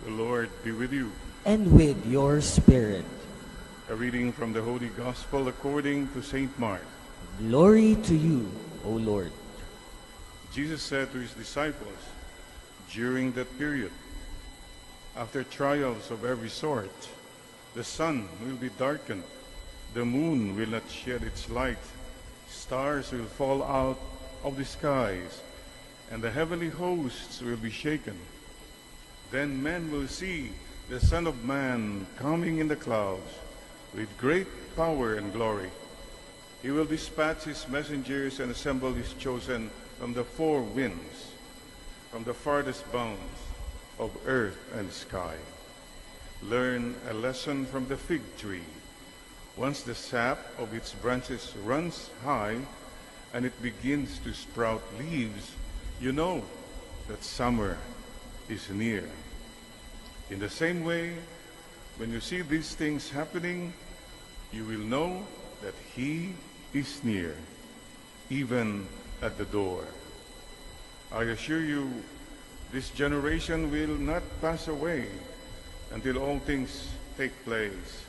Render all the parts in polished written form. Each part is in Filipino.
The Lord be with you. and with your spirit. A reading from the Holy Gospel according to St. Mark. Glory to you, O Lord. Jesus said to his disciples during that period, after trials of every sort, the sun will be darkened, the moon will not shed its light, stars will fall out of the skies, and the heavenly hosts will be shaken. Then men will see the Son of Man coming in the clouds with great power and glory. He will dispatch his messengers and assemble his chosen from the four winds, from the farthest bounds of earth and sky. Learn a lesson from the fig tree. Once the sap of its branches runs high and it begins to sprout leaves, you know that summer is near. In the same way, when you see these things happening, you will know that He is near, even at the door. I assure you, this generation will not pass away until all things take place.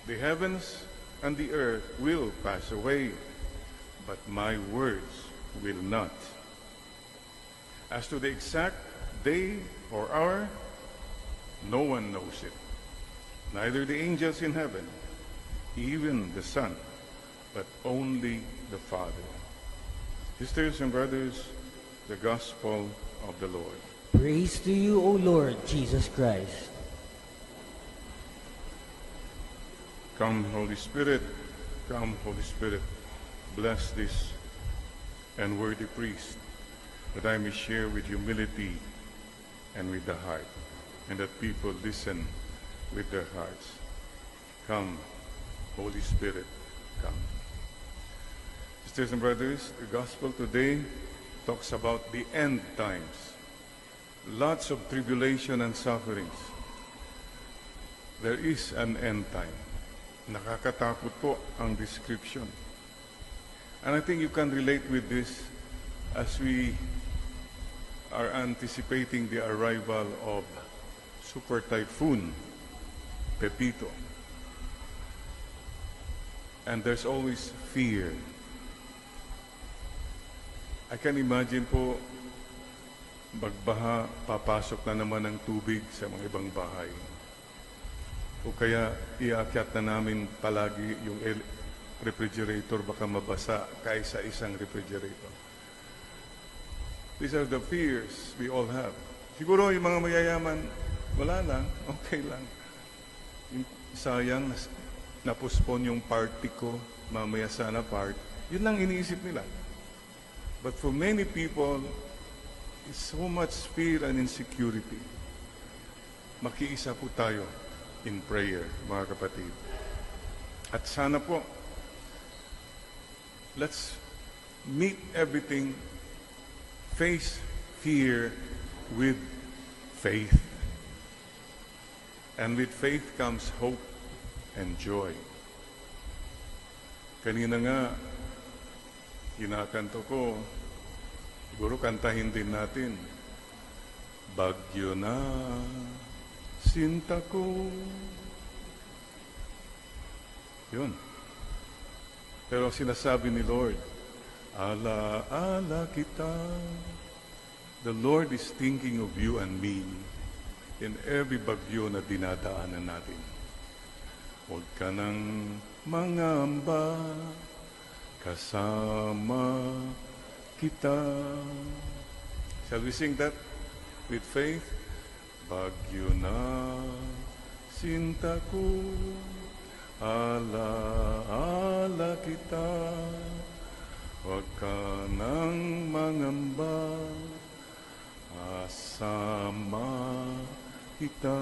The heavens and the earth will pass away, but my words will not. As to the exact day or hour, no one knows it, neither the angels in heaven, even the Son, but only the Father. Sisters and brothers, the Gospel of the Lord. Praise to you, O Lord Jesus Christ. Come, Holy Spirit, come, Holy Spirit, bless this and worthy priest, that I may share with humility and with the heart, and that people listen with their hearts. Come, Holy Spirit, come. Sisters and brothers, the gospel today talks about the end times. Lots of tribulation and sufferings. There is an end time. Nakakatakot po ang description. And I think you can relate with this as we are anticipating the arrival of Super Typhoon Pepito. And there's always fear. I can imagine po, magbaha, papasok na naman ng tubig sa mga ibang bahay. O kaya iakyat na namin palagi yung refrigerator, baka mabasa kaysa isang refrigerator. These are the fears we all have. Siguro yung mga mayayaman, wala lang, okay lang. Sayang, napospon yung party ko, mamaya sana part. Yun lang iniisip nila. But for many people, it's so much fear and insecurity. Makiisa po tayo in prayer, mga kapatid. At sana po, let's meet everything, face fear with faith. And with faith comes hope and joy. Kanina nga, kinakanto ko, siguro kantahin din natin, Bagyo na, sinta ko. Yun. Pero sinasabi ni Lord, ala-ala kita. The Lord is thinking of you and me in every bagyo na dinadaanan natin. Huwag ka nang mangamba, kasama kita. Shall we sing that with faith? Bagyo na, sinta ko, ala-ala kita. Huwag ka nang mangamba, kasama kita.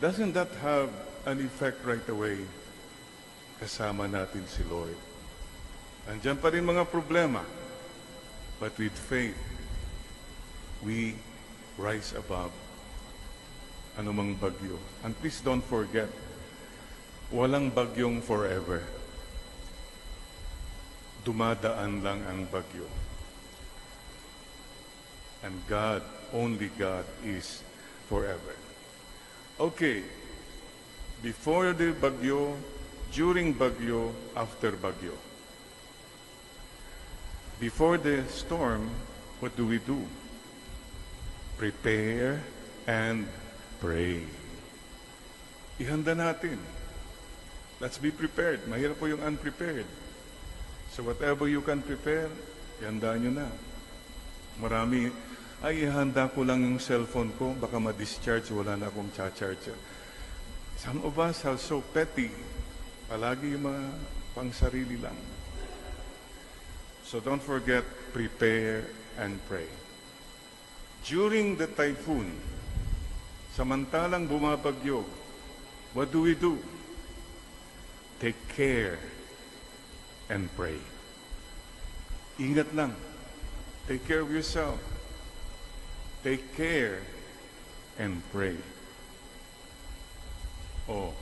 Doesn't that have an effect right away? Kasama natin si Lord. Andiyan pa rin mga problema. But with faith, we rise above anumang bagyo. And please don't forget, walang bagyong forever. Dumadaan lang ang bagyo. And God, only God, is forever. Okay, before the bagyo, during bagyo, after bagyo. Before the storm, what do we do? Prepare and pray. Ihanda natin. Let's be prepared. Mahirap po yung unprepared. So whatever you can prepare, ihanda nyo na. Marami, ay ihanda ko lang yung cellphone ko, baka ma-discharge, wala na akong cha-charge. Some of us are so petty. Palagi yung mga pang-sarili lang. So don't forget, prepare and pray. During the typhoon, samantalang bumabagyo, what do we do? Take care and pray. Ingat lang. Take care of yourself. Take care and pray. Oh,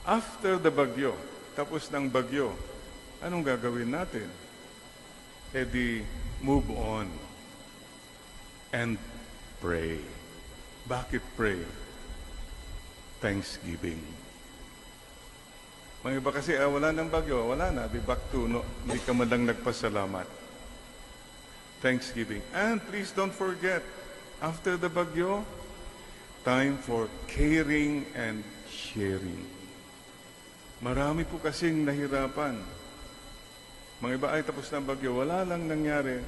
after the bagyo, tapos ng bagyo, anong gagawin natin? Eh di, move on and pray. Bakit pray? Thanksgiving. May iba kasi, wala ng bagyo, wala na, be back to, no, hindi ka man lang nagpasalamat. Thanksgiving. And please don't forget, after the bagyo, time for caring and sharing. Marami po kasing nahirapan. Mga iba ay tapos ng bagyo, wala lang nangyari.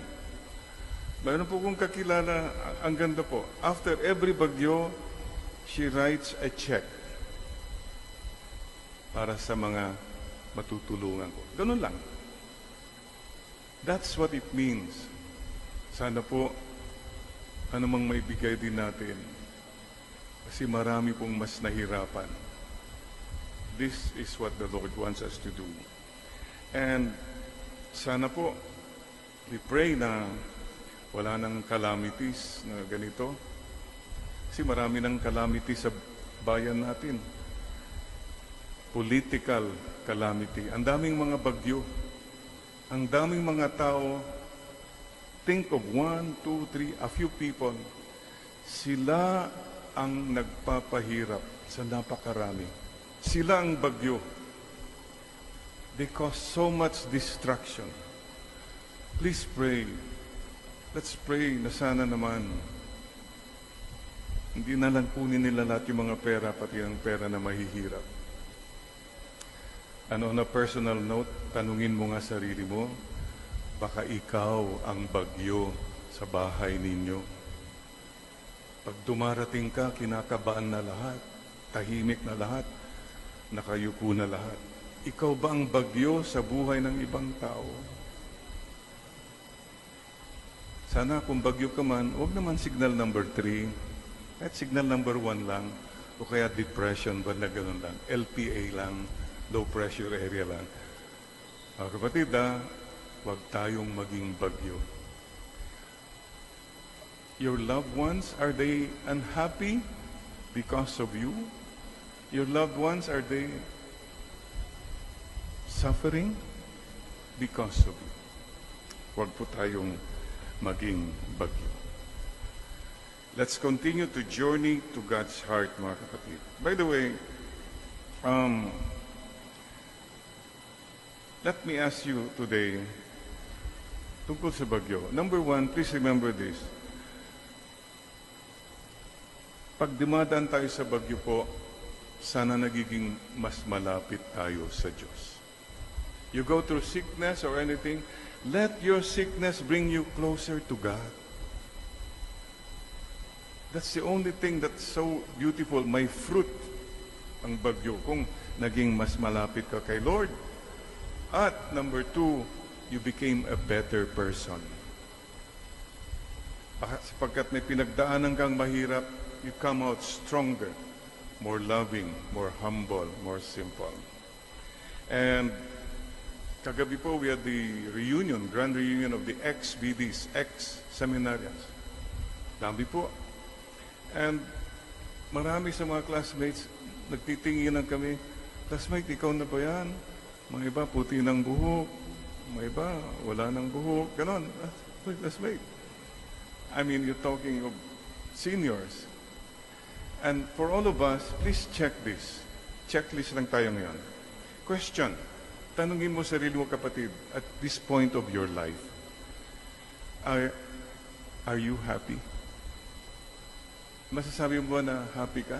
Mayroon po kong kakilala, ang ganda po. After every bagyo, she writes a check para sa mga matutulungan ko. Ganun lang. That's what it means. Sana po, anumang maibigay din natin. Kasi marami pong mas nahirapan. This is what the Lord wants us to do. And sana po, we pray na wala nang calamities na ganito. Kasi marami ng calamities sa bayan natin. Political calamity. Ang daming mga bagyo. Ang daming mga tao. Think of 1, 2, 3, a few people. Sila ang nagpapahirap sa napakarami. Sila ang bagyo. They cause so much destruction. Please pray. Let's pray na sana naman hindi na lang kunin nila lahat yung mga pera, pati ang pera na mahihirap. On a personal note, tanungin mo nga sarili mo, baka ikaw ang bagyo sa bahay ninyo. Pag dumarating ka, kinakabahan na lahat, tahimik na lahat, nakayuko na lahat. Ikaw ba ang bagyo sa buhay ng ibang tao? Sana kung bagyo ka man, huwag naman signal number 3, at signal number 1 lang, o kaya depression, ba na ganun lang, LPA lang, low pressure area lang. Kapatid, huwag tayong maging bagyo. Your loved ones, are they unhappy because of you? Your loved ones, are they suffering because of you? Huwag po tayong maging bagyo. Let's continue to journey to God's heart, mga kapatid. By the way, let me ask you today, tungkol sa bagyo. Number 1, please remember this. Pag dumadaan tayo sa bagyo po, sana nagiging mas malapit tayo sa Diyos. You go through sickness or anything, let your sickness bring you closer to God. That's the only thing that's so beautiful. May fruit ang bagyo kung naging mas malapit ka kay Lord. At number 2, you became a better person. Sapagkat may pinagdaanan kang mahirap, you come out stronger, more loving, more humble, more simple. And kagabi po, we had the reunion, grand reunion of the ex-BDs, ex-seminarians. Dami po. And marami sa mga classmates, nagtitinginan kami, classmate, ikaw na ba yan? Mga iba, puti ng buhok. Mga iba, wala ng buhok. Ganon. Classmate. I mean, you're talking of seniors. And for all of us, please check this. Checklist lang tayo ngayon. Question. Tanungin mo sarili mo, kapatid, at this point of your life, are you happy? Masasabi mo ba na happy ka?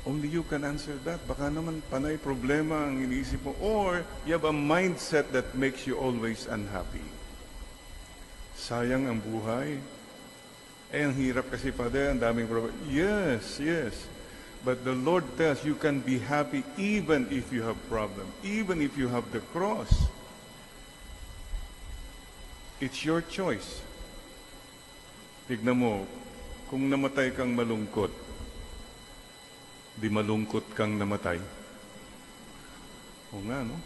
Only you can answer that. Baka naman panay problema ang iniisip mo. Or you have a mindset that makes you always unhappy. Sayang ang buhay. Eh, ang hirap kasi, Father, ang daming problema. Yes, yes. But the Lord tells you can be happy even if you have problem, even if you have the cross. It's your choice. Tignan mo, kung namatay kang malungkot, di malungkot kang namatay. O nga, no?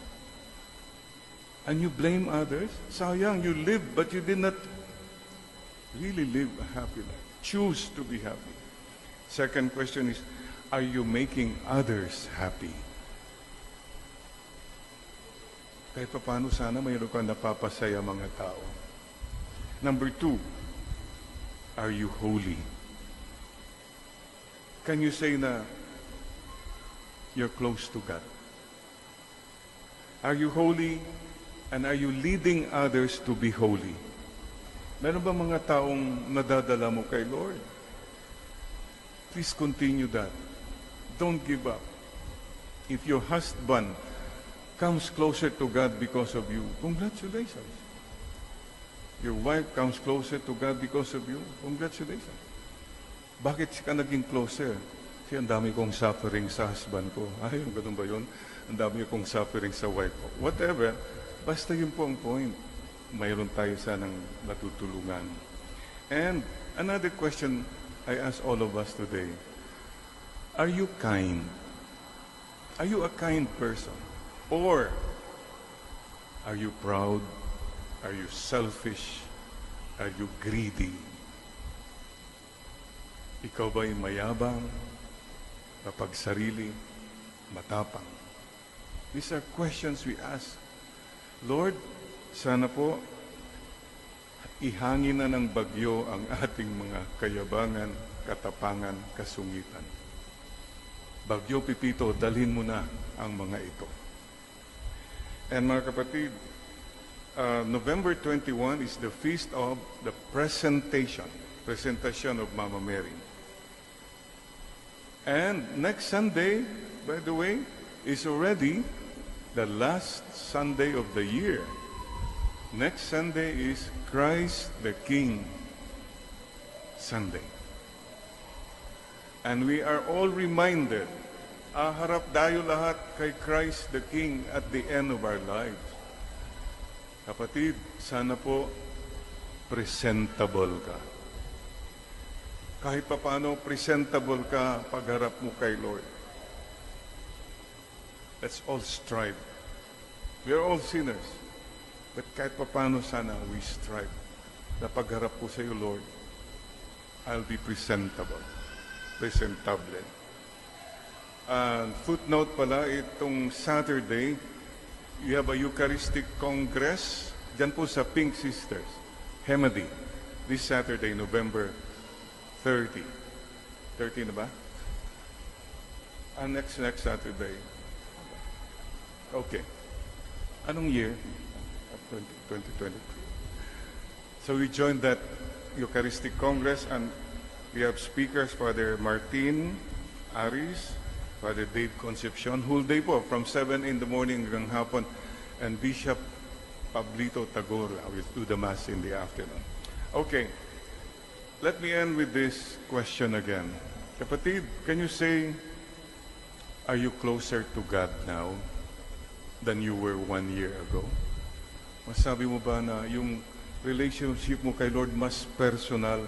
And you blame others? Sayang, you live, but you did not really live a happy life. Choose to be happy. Second question is, are you making others happy? Kahit pa paano sana mayroon kang napapasaya mga tao. Number 2, are you holy? Can you say na you're close to God? Are you holy, and are you leading others to be holy? Meron ba mga taong nadadala mo kay Lord? Please continue that. Don't give up. If your husband comes closer to God because of you, congratulations. Your wife comes closer to God because of you, congratulations. Bakit ka naging closer? Kasi ang dami kong suffering sa husband ko. Ay, ganun ba yun? Ang dami kong suffering sa wife ko. Whatever, basta yun po ang point. Mayroon tayo sanang natutulungan. And another question I ask all of us today. Are you kind? Are you a kind person? Or are you proud? Are you selfish? Are you greedy? Ikaw ba'y mayabang, mapagsarili, matapang? These are questions we ask. Lord, sana po ihangin na ng bagyo ang ating mga kayabangan, katapangan, kasungitan. Bagyo Pipito, dalhin mo na ang mga ito. And mga kapatid, November 21 is the feast of the presentation of Mama Mary. And next Sunday, by the way, is already the last Sunday of the year. Next Sunday is Christ the King Sunday. And we are all reminded, harap tayo lahat kay Christ the King at the end of our lives. Kapatid, sana po presentable ka. Kahit pa paano presentable ka pagharap mo kay Lord. Let's all strive. We are all sinners. But kahit pa paano sana we strive na pagharap ko sa iyo, Lord, I'll be presentable. Presentable. Footnote pala, itong Saturday, you have a Eucharistic Congress dyan po sa Pink Sisters, Hemady, this Saturday, November 30. 30 na ba? Next Saturday. Okay. Anong year? 2023. So we joined that Eucharistic Congress, and we have speakers, Father Martin Aris, Father Dave Concepcion, whole day po, from 7 in the morning hanggang hapon, and Bishop Pablito Tagor will do the Mass in the afternoon. Okay, let me end with this question again. Kapatid, can you say, are you closer to God now than you were 1 year ago? Masabi mo ba na yung relationship mo kay Lord mas personal,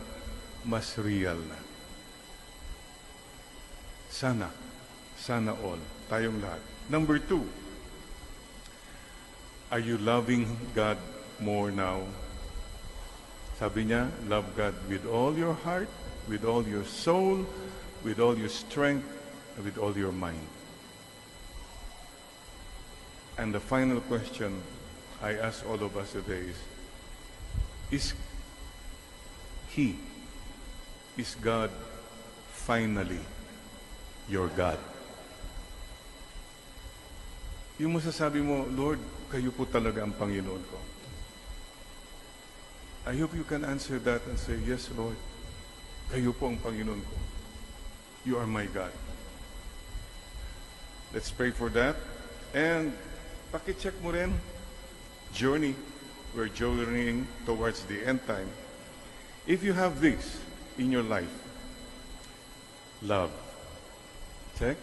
mas real na? Sana all, tayong lahat. Number 2, are you loving God more now? Sabi niya, love God with all your heart, with all your soul, with all your strength, and with all your mind. And the final question I ask all of us today is, Is He, is God finally your God? Yung masasabi mo, Lord, kayo po talaga ang Panginoon ko. I hope you can answer that and say, yes, Lord, kayo po ang Panginoon ko. You are my God. Let's pray for that. And pakicheck mo rin, journey. We're journeying towards the end time. If you have this in your life, love. Check.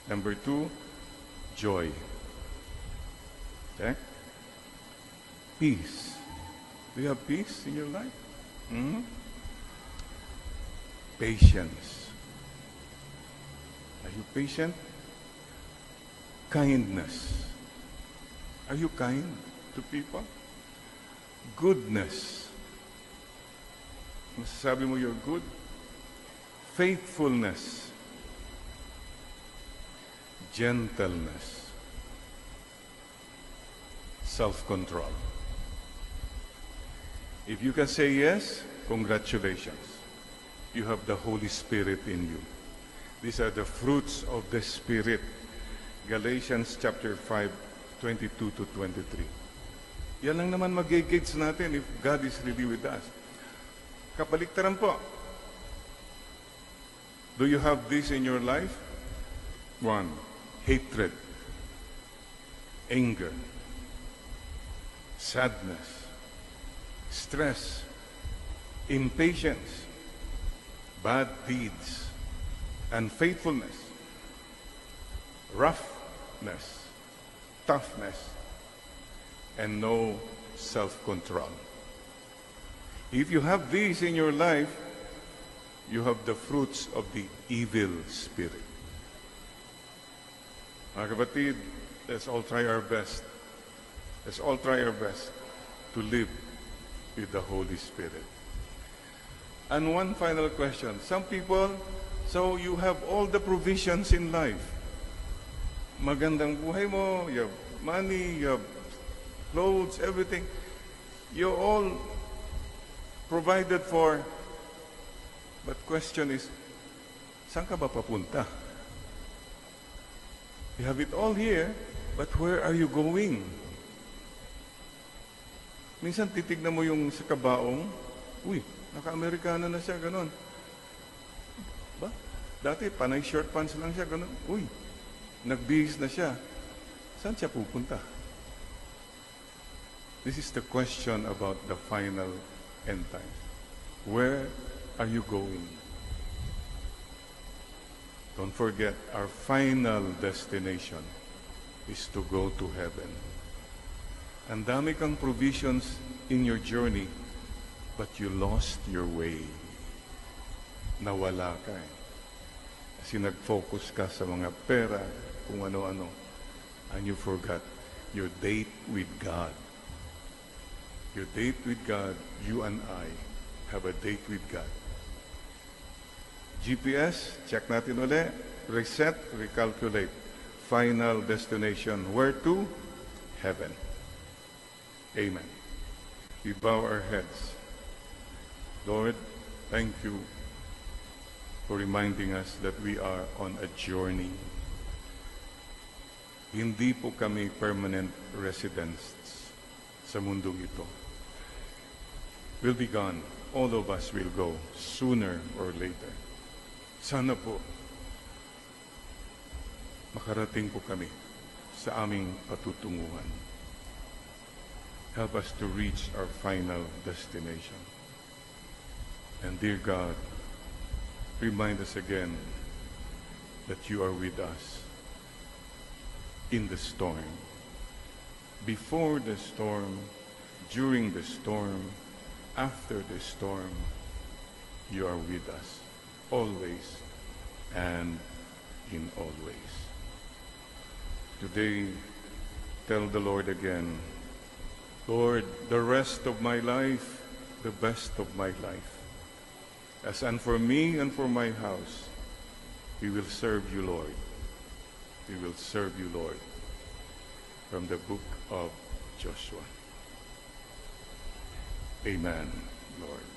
Number 2, joy. Check. Peace. Do you have peace in your life? Patience. Are you patient? Kindness. Are you kind to people? Goodness. Masasabi mo you're good? Faithfulness. Gentleness. Self-control. If you can say yes, congratulations. You have the Holy Spirit in you. These are the fruits of the Spirit. Galatians chapter 5, 22 to 23. Yan lang naman mag-gauge natin if God is really with us. Kabaliktaran po. Do you have this in your life? 1, hatred, anger, sadness, stress, impatience, bad deeds, unfaithfulness, roughness, toughness, and no self-control. If you have these in your life, you have the fruits of the evil spirit. Mga kapatid, let's all try our best. Let's all try our best to live with the Holy Spirit. And one final question. Some people, so you have all the provisions in life. Magandang buhay mo, you have money, you have clothes, everything. You're all provided for. But question is, saan ka ba papunta? You have it all here, but where are you going? Minsan titignan mo yung sa kabaong, uy, naka-Amerikana na siya, ganon. Ba? Dati, panay short pants lang siya, ganon. Uy, nagbihis na siya. Saan siya pupunta? This is the question about the final end times. Where are you going? Don't forget, our final destination is to go to heaven. Ang dami kang provisions in your journey, but you lost your way. Nawala ka eh. Kasi nag-focus ka sa mga pera, kung ano-ano, and you forgot your date with God. Your date with God, you and I have a date with God. GPS, check natin ulit. Reset, recalculate. Final destination. Where to? Heaven. Amen. We bow our heads. Lord, thank you for reminding us that we are on a journey. Hindi po kami permanent residents sa mundong ito. We'll be gone. All of us will go sooner or later. Sana po makarating po kami sa aming patutunguhan. Help us to reach our final destination. And dear God, remind us again that you are with us in the storm, before the storm, during the storm, after the storm. You are with us always and in all ways. Today, tell the Lord again, Lord, the rest of my life, the best of my life. As and for me and for my house, we will serve you, Lord. We will serve you, Lord. From the book of Joshua. Amen, Lord.